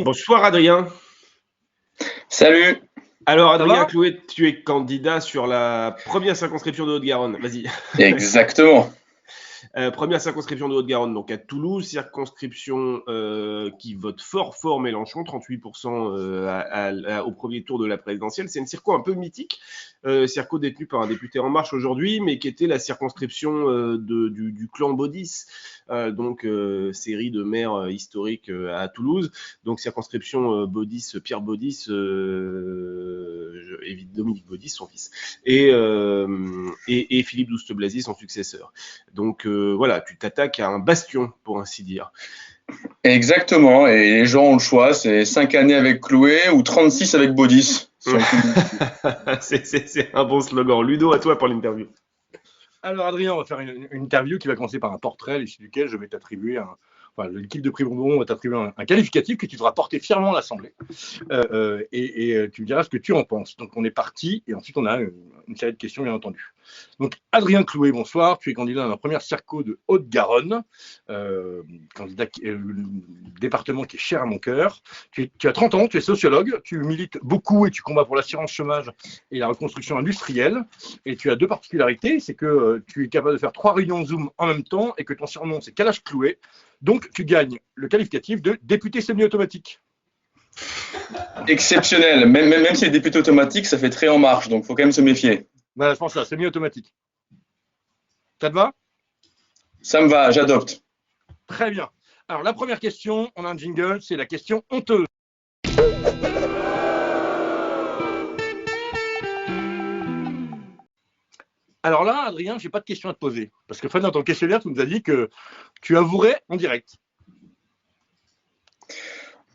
Bonsoir Adrien. Salut. Alors Ça Adrien va? Clouet, tu es candidat sur la première circonscription de Haute-Garonne. Vas-y. Exactement. Première circonscription de Haute-Garonne, donc à Toulouse, circonscription qui vote fort Mélenchon, 38% au premier tour de la présidentielle. C'est une circo un peu mythique, circo détenue par un député En Marche aujourd'hui, mais qui était la circonscription du clan Baudis, donc série de maires historiques à Toulouse. Donc circonscription Baudis, Pierre Baudis, Dominique Baudis, son fils, et Philippe Douste-Blazy, son successeur. Donc voilà, tu t'attaques à un bastion, pour ainsi dire. Exactement. Et les gens ont le choix, c'est 5 années avec Chloé ou 36 avec Baudis. Si on cumule. C'est un bon slogan. Ludo, à toi pour l'interview. Alors Adrien, on va faire une interview qui va commencer par un portrait, à l'issue duquel je vais t'attribuer l'équipe de Prix Bonbon va t'attribuer un qualificatif que tu devras porter fièrement à l'Assemblée. Tu me diras ce que tu en penses. Donc on est parti, et ensuite on a une série de questions, bien entendu. Donc Adrien Clouet, bonsoir. Tu es candidat dans la première circo de Haute-Garonne, département qui est cher à mon cœur. Tu as 30 ans, tu es sociologue, tu milites beaucoup et tu combats pour l'assurance chômage et la reconstruction industrielle. Et tu as deux particularités, c'est que tu es capable de faire 3 réunions de Zoom en même temps et que ton surnom c'est Kalash Clouet. Donc tu gagnes le qualificatif de député semi-automatique. Exceptionnel. Même si c'est député automatique, ça fait très En Marche, donc il faut quand même se méfier. Voilà, je pense ça, semi-automatique. Ça te va? Ça me va, j'adopte. Très bien. Alors la première question, on a un jingle, c'est la question honteuse. Alors là, Adrien, j'ai pas de questions à te poser. Parce que Fred, dans ton questionnaire, tu nous as dit que tu avouerais en direct.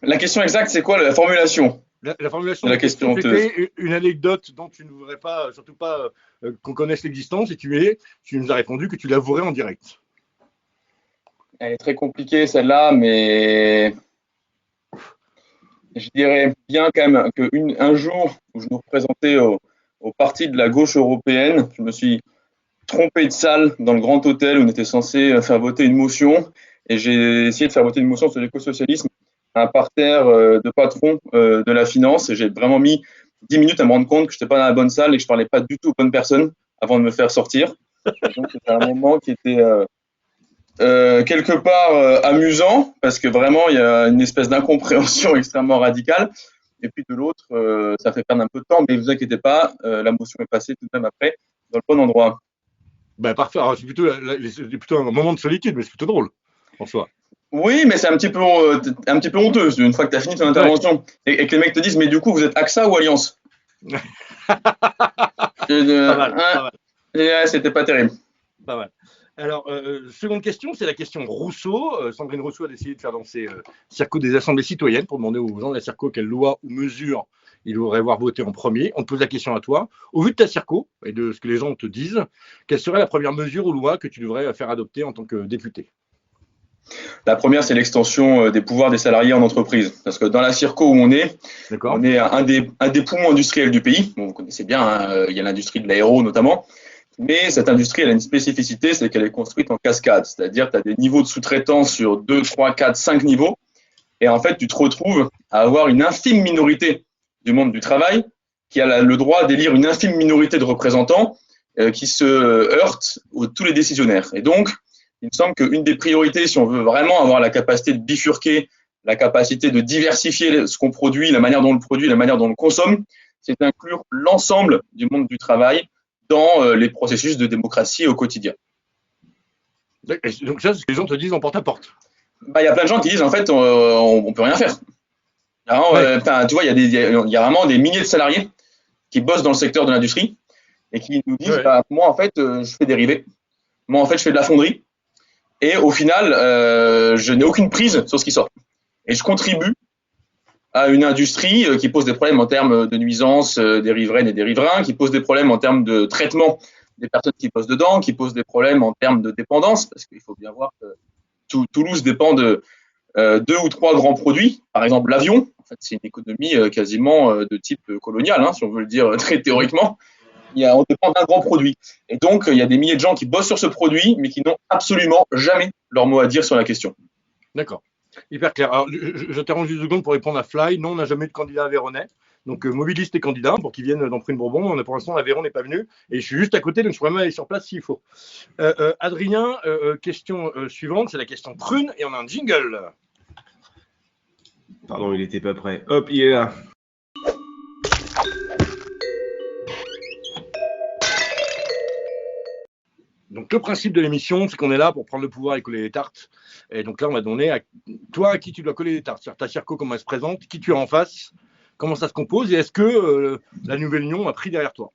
La question exacte, c'est quoi la formulation? La formulation de la question honteuse. C'était une anecdote dont tu ne voudrais pas, surtout pas qu'on connaisse l'existence, et tu nous as répondu que tu l'avouerais en direct. Elle est très compliquée celle-là, mais je dirais bien quand même qu'un jour où je me représentais au parti de la gauche européenne, je me suis trompé de salle dans le grand hôtel où on était censé faire voter une motion, et j'ai essayé de faire voter une motion sur l'écosocialisme à un parterre de patrons de la finance, et j'ai vraiment mis 10 minutes à me rendre compte que je n'étais pas dans la bonne salle et que je ne parlais pas du tout aux bonnes personnes avant de me faire sortir. Et donc c'était un moment qui était quelque part amusant, parce que vraiment il y a une espèce d'incompréhension extrêmement radicale, et puis de l'autre ça fait perdre un peu de temps, mais ne vous inquiétez pas, la motion est passée tout de même après dans le bon endroit. Ben, parfait. Alors, c'est plutôt un moment de solitude, mais c'est plutôt drôle en soi. Oui, mais c'est un petit peu honteux une fois que tu as fini ton intervention et que les mecs te disent mais du coup vous êtes AXA ou Alliance? Pas mal, pas mal. Ouais, c'était pas terrible. Pas mal. Alors, seconde question, c'est la question Rousseau. Sandrine Rousseau a décidé de faire dans ses circos des assemblées citoyennes pour demander aux gens de la circo quelle loi ou mesure ils voudraient voir voter en premier. On te pose la question à toi. Au vu de ta circo et de ce que les gens te disent, quelle serait la première mesure ou loi que tu devrais faire adopter en tant que député? La première, c'est l'extension des pouvoirs des salariés en entreprise. Parce que dans la circo où on est un des poumons industriels du pays. Bon, vous connaissez bien, hein, il y a l'industrie de l'aéro notamment. Mais cette industrie, elle a une spécificité, c'est qu'elle est construite en cascade. C'est-à-dire que tu as des niveaux de sous-traitance sur 2, 3, 4, 5 niveaux. Et en fait, tu te retrouves à avoir une infime minorité du monde du travail qui a le droit d'élire une infime minorité de représentants qui se heurtent tous les décisionnaires. Et donc, il me semble qu'une des priorités, si on veut vraiment avoir la capacité de bifurquer, la capacité de diversifier ce qu'on produit, la manière dont on le produit, la manière dont on le consomme, c'est d'inclure l'ensemble du monde du travail dans les processus de démocratie au quotidien. Donc ça, c'est ce que les gens te disent en porte-à-porte. Bah, y a plein de gens qui disent en fait on peut rien faire. Tu vois, il y a vraiment des milliers de salariés qui bossent dans le secteur de l'industrie et qui nous disent moi en fait je fais des rivets, moi en fait je fais de la fonderie et au final je n'ai aucune prise sur ce qui sort. Et je contribue à une industrie qui pose des problèmes en termes de nuisances des riveraines et des riverains, qui pose des problèmes en termes de traitement des personnes qui bossent dedans, qui pose des problèmes en termes de dépendance, parce qu'il faut bien voir que Toulouse dépend de 2 ou 3 grands produits. Par exemple, l'avion, en fait, c'est une économie quasiment de type colonial, hein, si on veut le dire très théoriquement. On dépend d'un grand produit. Et donc, il y a des milliers de gens qui bossent sur ce produit, mais qui n'ont absolument jamais leur mot à dire sur la question. D'accord. Hyper clair. Alors, je t'arrange une seconde pour répondre à Fly. Non, on n'a jamais eu de candidat aveyronais. Donc, mobilise tes candidats pour qu'ils viennent dans Prune-Bourbon. Pour l'instant, l'Aveyron n'est pas venu. Et je suis juste à côté, donc je pourrais même aller sur place s'il faut. Adrien, question suivante. C'est la question Prune et on a un jingle. Pardon, il n'était pas prêt. Hop, il est là. Donc, le principe de l'émission, c'est qu'on est là pour prendre le pouvoir et coller les tartes. Et donc là, on va donner à toi à qui tu dois coller les tartes. Ta circo, comment elle se présente, qui tu as en face, comment ça se compose et est-ce que la Nouvelle-Union a pris derrière toi?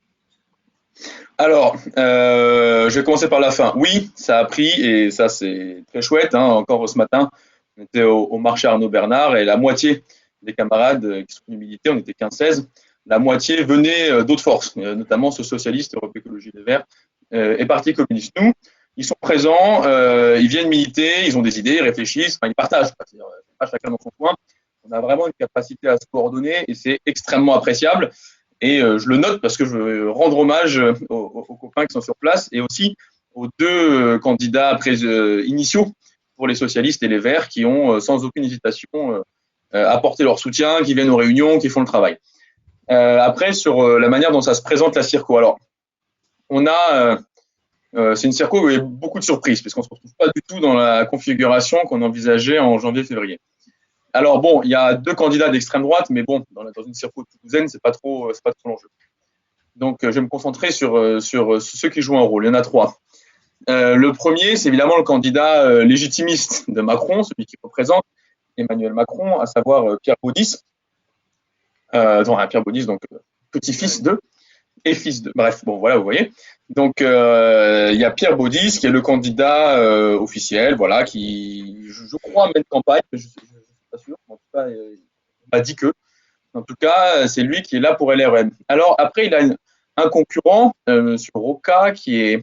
Alors, je vais commencer par la fin. Oui, ça a pris et ça, c'est très chouette. Hein. Encore ce matin, on était au marché Arnaud Bernard et la moitié des camarades qui sont venus militer, on était 15-16, la moitié venait d'autres forces, notamment ce socialiste, Europe Écologie Les Verts, et Parti communiste. Nous, ils sont présents, ils viennent militer, ils ont des idées, ils réfléchissent, enfin, ils partagent, c'est-à-dire pas chacun dans son coin. On a vraiment une capacité à se coordonner et c'est extrêmement appréciable. Et je le note parce que je veux rendre hommage aux copains qui sont sur place et aussi aux deux candidats initiaux pour les socialistes et les Verts qui ont sans aucune hésitation apporté leur soutien, qui viennent aux réunions, qui font le travail. Après, sur la manière dont ça se présente la circo. Alors, on a, c'est une circo où il y a beaucoup de surprises, parce qu'on ne se retrouve pas du tout dans la configuration qu'on envisageait en janvier-février. Alors bon, il y a deux candidats d'extrême droite, mais bon, dans une circo toulousaine, c'est pas trop l'enjeu. Donc, je vais me concentrer sur ceux qui jouent un rôle. Il y en a trois. Le premier, c'est évidemment le candidat légitimiste de Macron, celui qui représente Emmanuel Macron, à savoir Pierre Baudis. Pierre Baudis, donc petit-fils de et fils de. Bref, bon, voilà, vous voyez. Donc, il y a Pierre Baudis qui est le candidat officiel, voilà, qui, je crois, mène campagne, mais je ne suis pas sûr. En tout cas, il m'a dit que. En tout cas, c'est lui qui est là pour LRM. Alors, après, il a un concurrent, M. Roca, qui est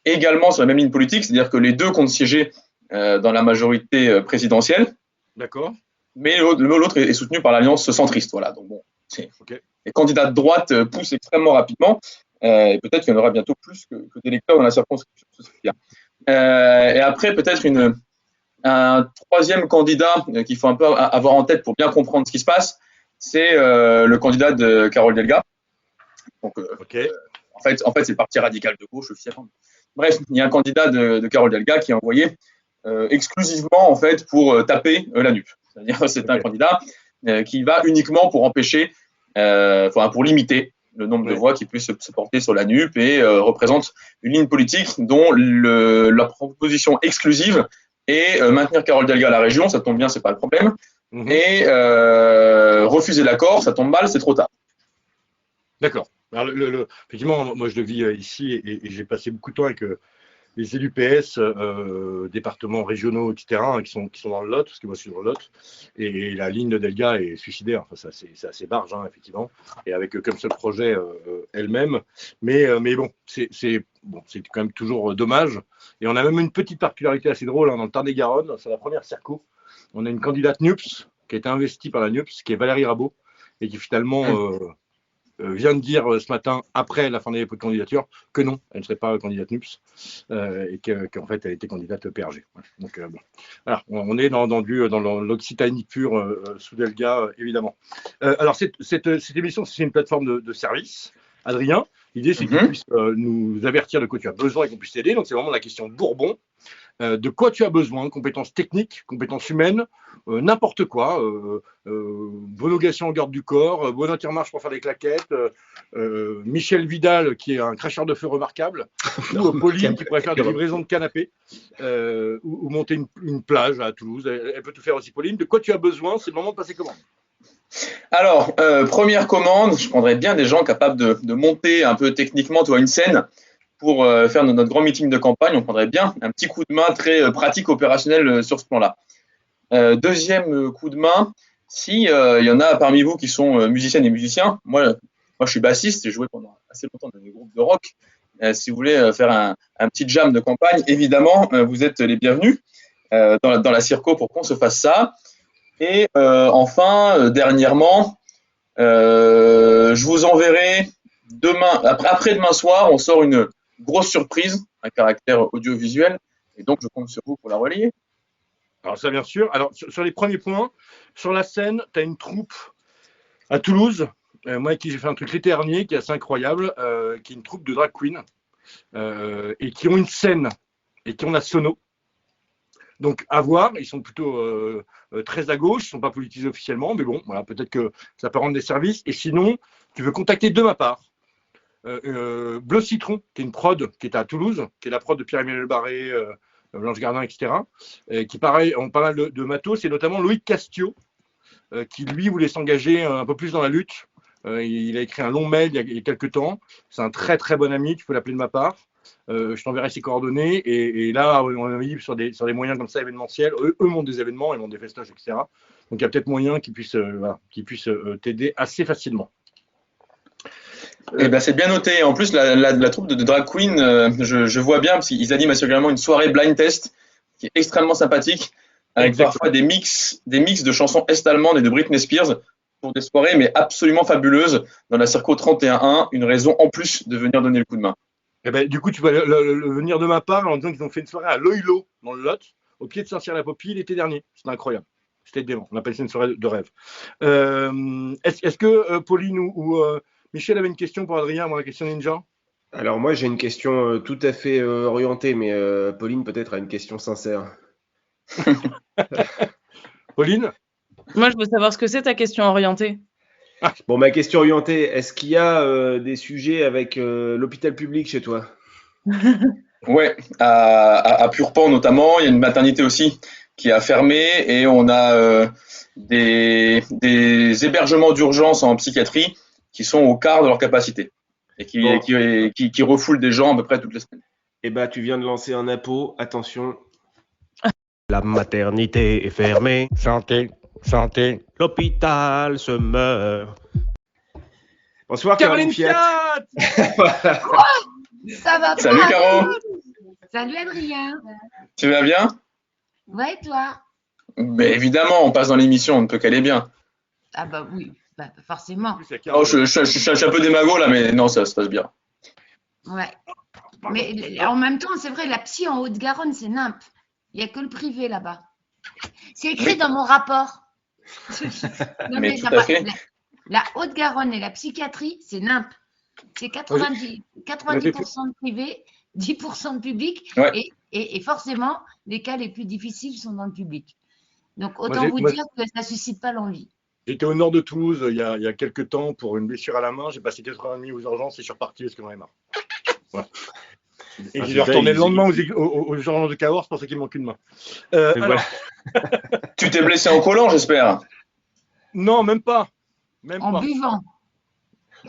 également sur la même ligne politique, c'est-à-dire que les deux comptent siéger dans la majorité présidentielle. D'accord. Mais l'autre est soutenu par l'alliance centriste. Voilà. Donc, bon, les candidats de droite poussent extrêmement rapidement. Et peut-être qu'il y en aura bientôt plus que d'électeurs dans la circonscription. Et après, peut-être un troisième candidat qu'il faut un peu avoir en tête pour bien comprendre ce qui se passe, c'est le candidat de Carole Delga. Donc, en fait, c'est le parti radical de gauche officiellement. Bref, il y a un candidat de Carole Delga qui est envoyé exclusivement en fait pour taper la NUP. C'est-à-dire c'est un candidat qui va uniquement pour empêcher, pour limiter le nombre de voix qui puissent se porter sur la NUP et représente une ligne politique dont la proposition exclusive est maintenir Carole Delga à la région, ça tombe bien, c'est pas le problème. Et refuser l'accord, ça tombe mal, c'est trop tard. D'accord. Alors, effectivement, moi je le vis ici et j'ai passé beaucoup de temps avec les élus PS, départements régionaux, etc., qui sont dans le Lot, parce que moi je suis dans le Lot, et la ligne de Delga est suicidaire. Enfin, c'est assez barge, hein, effectivement, et avec comme seul projet elle-même. Mais bon, c'est quand même toujours dommage. Et on a même une petite particularité assez drôle hein, dans le Tarn-et-Garonne, c'est la première circo. On a une candidate NUPS qui a été investie par la NUPS, qui est Valérie Rabault, et qui finalement vient de dire ce matin, après la fin des dépôts de candidature, que non, elle ne serait pas candidate NUPS, et qu'en fait, elle était candidate PRG. Donc, bon. Voilà, on est dans l'Occitanie pure sous Delga, évidemment. Alors, cette émission, c'est une plateforme de service. Adrien, l'idée, c'est que tu puisses nous avertir de quoi tu as besoin et qu'on puisse t'aider. Donc, c'est vraiment la question Bourbon. De quoi tu as besoin, compétences techniques, compétences humaines, n'importe quoi, bonogation en garde du corps, bonne tire-marche pour faire des claquettes, Michel Vidal qui est un cracheur de feu remarquable, ou Pauline qui pourrait faire des livraisons de canapés, ou monter une plage à Toulouse, elle peut tout faire aussi Pauline. De quoi tu as besoin, c'est le moment de passer commande. Alors, première commande, je prendrais bien des gens capables de monter un peu techniquement une scène. Pour faire notre grand meeting de campagne, on prendrait bien un petit coup de main très pratique, opérationnel sur ce plan-là. Deuxième coup de main, si il y en a parmi vous qui sont musiciennes et musiciens, moi je suis bassiste, j'ai joué pendant assez longtemps dans des groupes de rock. Si vous voulez faire un petit jam de campagne, évidemment, vous êtes les bienvenus dans la circo pour qu'on se fasse ça. Et enfin, dernièrement, je vous enverrai demain, après-demain soir, on sort une grosse surprise, un caractère audiovisuel, et donc je compte sur vous pour la relayer. Alors ça, bien sûr. Alors sur les premiers points, sur la scène, tu as une troupe à Toulouse, moi avec qui j'ai fait un truc l'été dernier, qui est assez incroyable, qui est une troupe de drag queen, et qui ont une scène, et qui ont la sono. Donc à voir, ils sont plutôt très à gauche, ils ne sont pas politisés officiellement, mais bon, voilà, peut-être que ça peut rendre des services. Et sinon, tu veux contacter de ma part Bleu Citron, qui est une prod qui est à Toulouse, qui est la prod de Pierre-Emmanuel Barré, Blanche Gardin, etc. Qui, pareil, ont pas mal de matos, et notamment Loïc Castio, qui, lui, voulait s'engager un peu plus dans la lutte. Il a écrit un long mail il y a quelques temps. C'est un très, très bon ami, tu peux l'appeler de ma part. Je t'enverrai ses coordonnées. Et là, on est libre sur des moyens comme ça événementiels. Eux montent des événements, ils montent des festoches, etc. Donc, il y a peut-être moyen qu'ils puissent t'aider assez facilement. Eh ben, c'est bien noté. En plus, la troupe de drag queen, je vois bien, parce qu'ils animent régulièrement une soirée blind test qui est extrêmement sympathique, avec parfois des mix de chansons est-allemandes et de Britney Spears pour des soirées, mais absolument fabuleuses, dans la Circo 31.1, une raison en plus de venir donner le coup de main. Eh ben, du coup, tu vas venir de ma part en disant qu'ils ont fait une soirée à Loïlo, dans le Lot, au pied de Saint-Cyr-la-Popie l'été dernier. C'était incroyable. C'était dément. On appelle ça une soirée de rêve. Est-ce que Pauline ou Michel avait une question pour Adrien avant la question ninja? Alors moi j'ai une question tout à fait orientée, mais Pauline peut-être a une question sincère. Pauline? Moi je veux savoir ce que c'est ta question orientée. Bon, ma question orientée, est-ce qu'il y a des sujets avec l'hôpital public chez toi? Ouais, à Purpan notamment, il y a une maternité aussi qui a fermé, et on a des hébergements d'urgence en psychiatrie qui sont au quart de leur capacité et qui refoulent des gens à peu près toutes les semaines. Eh ben, tu viens de lancer un impôt, attention. La maternité est fermée. Santé. L'hôpital se meurt. Bonsoir Caroline Fiat. Voilà. Ça va pas? Salut Caro. Salut Adrien. Tu vas bien? Ouais, toi? Ben évidemment, on passe dans l'émission, on ne peut qu'aller bien. Ah bah oui, forcément. Oh, je suis un peu démago là, mais non, ça se passe bien. Ouais. Mais en même temps, c'est vrai, la psy en Haute-Garonne, c'est nimp. Il n'y a que le privé là-bas. C'est écrit dans mon rapport. Non, mais tout à fait. La Haute-Garonne et la psychiatrie, c'est nimp. C'est 90% de privé, 10% de public. Ouais. Et forcément, les cas les plus difficiles sont dans le public. Donc, autant vous dire que ça ne suscite pas l'envie. J'étais au nord de Toulouse il y a quelques temps pour une blessure à la main. J'ai passé 4h30 aux urgences et je suis reparti parce que j'en avais marre. Voilà. Et j'ai dû retourner le lendemain aux urgences de Cahors, c'est pour ça qu'il me manque une main. Voilà. Tu t'es blessé en collant, j'espère? Non, même pas. En buvant.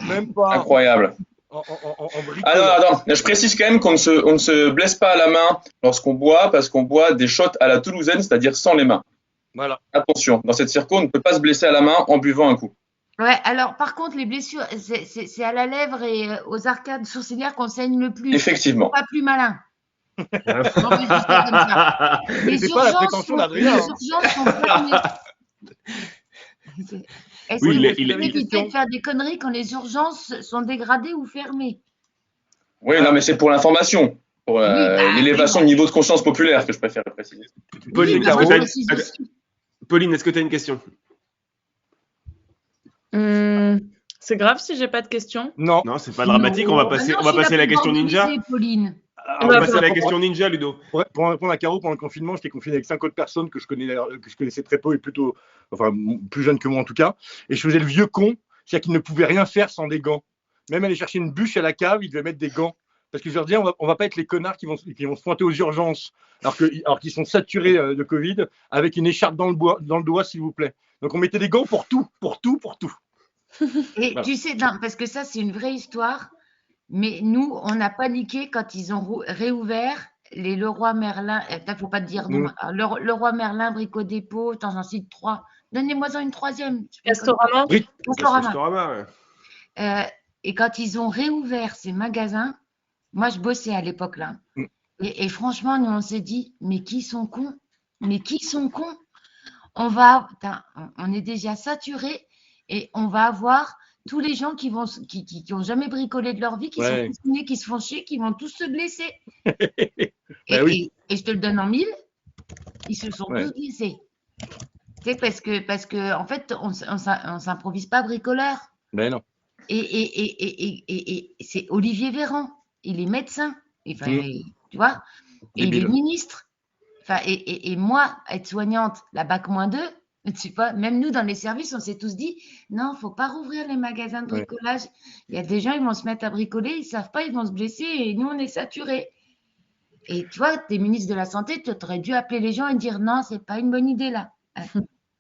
Même pas. Incroyable. En Alors, attends, je précise quand même qu'on ne se blesse pas à la main lorsqu'on boit, parce qu'on boit des shots à la toulousaine, c'est-à-dire sans les mains. Voilà. Attention, dans cette circo, on ne peut pas se blesser à la main en buvant un coup. Ouais, alors par contre, les blessures, c'est à la lèvre et aux arcades sourcilières qu'on saigne le plus. Effectivement. Pas plus malin. Les urgences sont fermées. Est-ce que vous pouvez éviter de faire des conneries quand les urgences sont dégradées ou fermées? Oui, non, mais c'est pour l'information, pour l'élévation du niveau de conscience populaire que je préfère préciser. Pauline, est-ce que tu as une question? C'est grave si j'ai pas de question? Non, c'est pas dramatique. On va passer à la question ninja. Pauline. On va passer à la question ninja, Ludo. Pour répondre à Caro, pendant le confinement, j'étais confiné avec 5 autres personnes que je connaissais très peu et plutôt, enfin, plus jeunes que moi en tout cas. Et je faisais le vieux con, c'est-à-dire qu'ils ne pouvaient rien faire sans des gants. Même aller chercher une bûche à la cave, ils devaient mettre des gants. Parce que je leur disais, on va pas être les connards qui vont se pointer aux urgences alors qu'ils sont saturés de Covid avec une écharpe dans le doigt, s'il vous plaît. Donc on mettait des gants pour tout. Et voilà. Tu sais, non, parce que ça, c'est une vraie histoire. Mais nous, on a paniqué quand ils ont réouvert les Leroy Merlin. Il ne faut pas te dire non. Leroy Merlin, Brico Dépôt, j'en cite 3. Donnez-moi-en une troisième. Castorama. Oui, Castorama. Et quand ils ont réouvert ces magasins, moi, je bossais à l'époque là. Et franchement, nous, on s'est dit, mais qui sont cons? On est déjà saturés et on va avoir tous les gens qui ont jamais bricolé de leur vie, qui sont confinés, qui se font chier, qui vont tous se blesser. Et je te le donne en 1000. Ils se sont tous glissés. Tu sais, parce que en fait, on s'improvise pas bricoleur. Mais non. Et c'est Olivier Véran. Il est médecin. Enfin, tu vois. Et il est ministre. Enfin, et moi, être soignante, la bac-2, tu sais pas, même nous dans les services, on s'est tous dit, non, faut pas rouvrir les magasins de bricolage. Il y a des gens, ils vont se mettre à bricoler, ils savent pas, ils vont se blesser et nous, on est saturés. Et tu vois, t'es ministre de la Santé, tu aurais dû appeler les gens et dire, non, c'est pas une bonne idée là.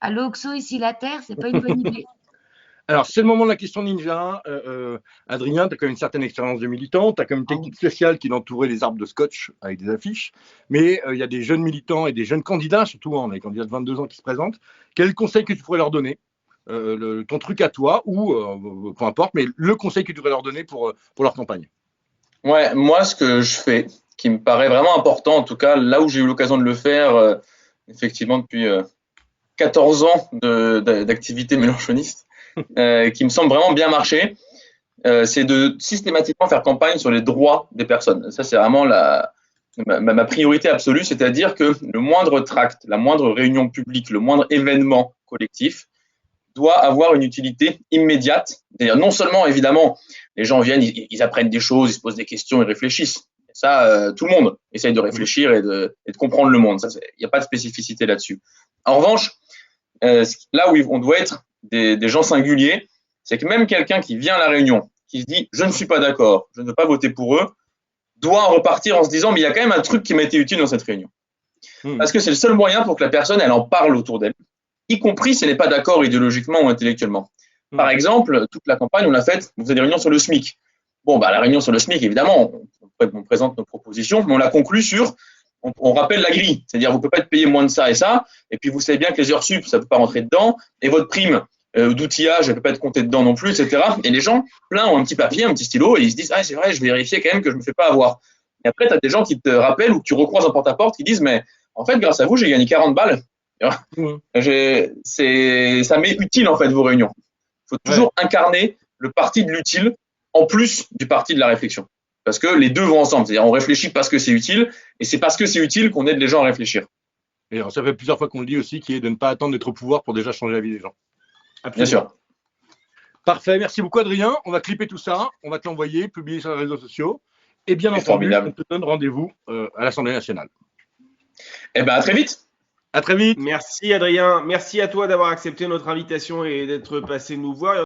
Allô, Oxo, ici la Terre, c'est pas une bonne idée. Alors, c'est le moment de la question ninja. Adrien, tu as quand même une certaine expérience de militant. Tu as quand même une technique spéciale qui entourait les arbres de scotch avec des affiches. Mais il y a des jeunes militants et des jeunes candidats, surtout, on a des candidats de 22 ans qui se présentent. Quel conseil que tu pourrais leur donner ton truc à toi, ou peu importe, mais le conseil que tu pourrais leur donner pour leur campagne? Ouais, moi, ce que je fais, qui me paraît vraiment important, en tout cas, là où j'ai eu l'occasion de le faire, effectivement, depuis 14 ans d'activité mélenchoniste, qui me semble vraiment bien marcher, c'est de systématiquement faire campagne sur les droits des personnes. Ça, c'est vraiment ma priorité absolue, c'est-à-dire que le moindre tract, la moindre réunion publique, le moindre événement collectif doit avoir une utilité immédiate. C'est-à-dire, non seulement, évidemment, les gens viennent, ils apprennent des choses, ils se posent des questions, ils réfléchissent. Et ça, tout le monde essaye de réfléchir et de comprendre le monde. Il n'y a pas de spécificité là-dessus. En revanche, là où on doit être des gens singuliers, c'est que même quelqu'un qui vient à la réunion, qui se dit « je ne suis pas d'accord, je ne veux pas voter pour eux », doit en repartir en se disant « mais il y a quand même un truc qui m'a été utile dans cette réunion ». Parce que c'est le seul moyen pour que la personne, elle en parle autour d'elle, y compris si elle n'est pas d'accord idéologiquement ou intellectuellement. Par exemple, toute la campagne, on l'a faite, on faisait des réunions sur le SMIC. Bon, bah, la réunion sur le SMIC, évidemment, on présente nos propositions, mais on la conclut sur, on rappelle la grille, c'est-à-dire vous ne pouvez pas être payé moins de ça et ça, et puis vous savez bien que les heures sup, ça ne peut pas rentrer dedans, et votre prime d'outillage, elle ne peut pas être comptée dedans non plus, etc. Et les gens, plein ont un petit papier, un petit stylo, et ils se disent, ah, c'est vrai, je vais vérifier quand même que je ne me fais pas avoir. Et après, tu as des gens qui te rappellent ou que tu recroises en porte-à-porte qui disent, mais en fait, grâce à vous, j'ai gagné 40 balles. Ça m'est utile, en fait, vos réunions. Il faut toujours incarner le parti de l'utile en plus du parti de la réflexion. Parce que les deux vont ensemble. C'est-à-dire, on réfléchit parce que c'est utile, et c'est parce que c'est utile qu'on aide les gens à réfléchir. Et alors, ça fait plusieurs fois qu'on le dit aussi, qui est de ne pas attendre d'être au pouvoir pour déjà changer la vie des gens. Absolument. Bien sûr. Parfait, merci beaucoup Adrien. On va clipper tout ça, on va te l'envoyer, publier sur les réseaux sociaux. Et bien entendu, on te donne rendez-vous à l'Assemblée nationale. Eh bien, à très vite. À très vite. Merci Adrien. Merci à toi d'avoir accepté notre invitation et d'être passé nous voir.